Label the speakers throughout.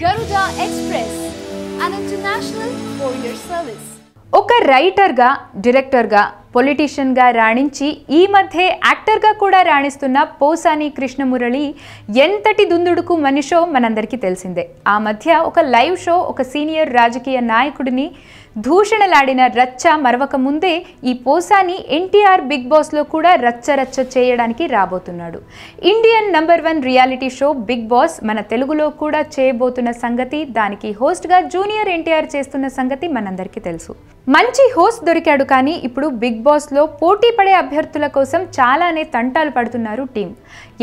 Speaker 1: Garuda Express, an international courier service.
Speaker 2: ఒక రైటర్గా, డైరెక్టర్గా, పొలిటీషియన్గా రాణించి ఈ మధ్య యాక్టర్గా కూడా రాణిస్తున్న పోసాని కృష్ణమురళి ఎంతటి దుందుడుకు మనిషో మనందరికీ తెలిసిందే. ఆ మధ్య ఒక లైవ్ షో ఒక సీనియర్ రాజకీయ నాయకుడిని దూషణలాడిన రచ్చ మరవక ముందే ఈ పోసాని ఎన్టీఆర్ బిగ్ బాస్లో కూడా రచ్చ చేయడానికి రాబోతున్నాడు. Indian number 1 reality show Bigg Boss మన తెలుగులో కూడా చేయబోతున్న సంగతి, దానికి హోస్ట్గా జూనియర్ ఎన్టీఆర్ చేస్తున్న సంగతి మనందరికీ తెలుసు. మంచి హోస్ట్ దొరికాడు, కానీ ఇప్పుడు బిగ్ బాస్లో పోటీ పడే అభ్యర్థుల కోసం చాలానే తంటాలు పడుతున్నారు టీం.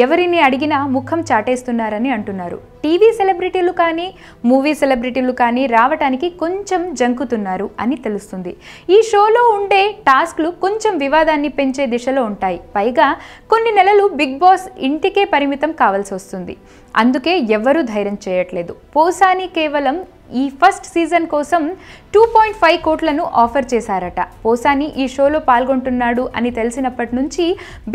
Speaker 2: ఎవరిని అడిగినా ముఖం చాటేస్తున్నారని అంటున్నారు. టీవీ సెలబ్రిటీలు కానీ, మూవీ సెలబ్రిటీలు కానీ రావటానికి కొంచెం జంకుతున్నారు అని తెలుస్తుంది. ఈ షోలో ఉండే టాస్క్లు కొంచెం వివాదాన్ని పెంచే దిశలో ఉంటాయి. పైగా కొన్ని నెలలు బిగ్ బాస్ ఇంటికే పరిమితం కావాల్సి వస్తుంది. అందుకే ఎవ్వరూ ధైర్యం చేయట్లేదు. పోసాని కేవలం ఈ ఫస్ట్ సీజన్ కోసం 2.5 కోట్లను ఆఫర్ చేశారట. పోసాని ఈ షోలో పాల్గొంటున్నాడు అని తెలిసినప్పటి నుంచి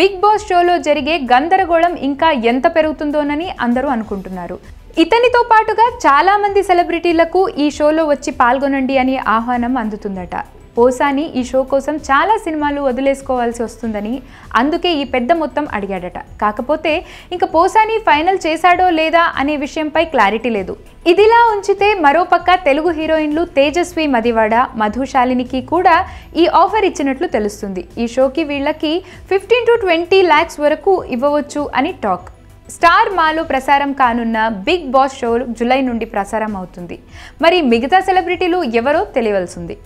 Speaker 2: బిగ్ బాస్ షోలో జరిగే గందరగోళం ఇంకా ఎంత పెరుగుతుందోనని అందరూ అనుకుంటున్నారు. ఇతనితో పాటుగా చాలామంది సెలబ్రిటీలకు ఈ షోలో వచ్చి పాల్గొనండి అని ఆహ్వానం అందుతుందట. పోసాని ఈ షో కోసం చాలా సినిమాలు వదిలేసుకోవాల్సి వస్తుందని, అందుకే ఈ పెద్ద మొత్తం అడిగాడట. కాకపోతే ఇంకా పోసాని ఫైనల్ చేశాడో లేదా అనే విషయంపై క్లారిటీ లేదు. ఇదిలా ఉంచితే మరోపక్క తెలుగు హీరోయిన్లు తేజస్వి మదివాడ, మధుశాలినికి కూడా ఈ ఆఫర్ ఇచ్చినట్లు తెలుస్తుంది. ఈ షోకి వీళ్ళకి 15 to 20 lakhs వరకు ఇవ్వవచ్చు అని టాక్. స్టార్ మాలో ప్రసారం కానున్న బిగ్ బాస్ షో జూలై నుండి ప్రసారం అవుతుంది. మరి మిగతా సెలబ్రిటీలు ఎవరో తెలియవలసింది.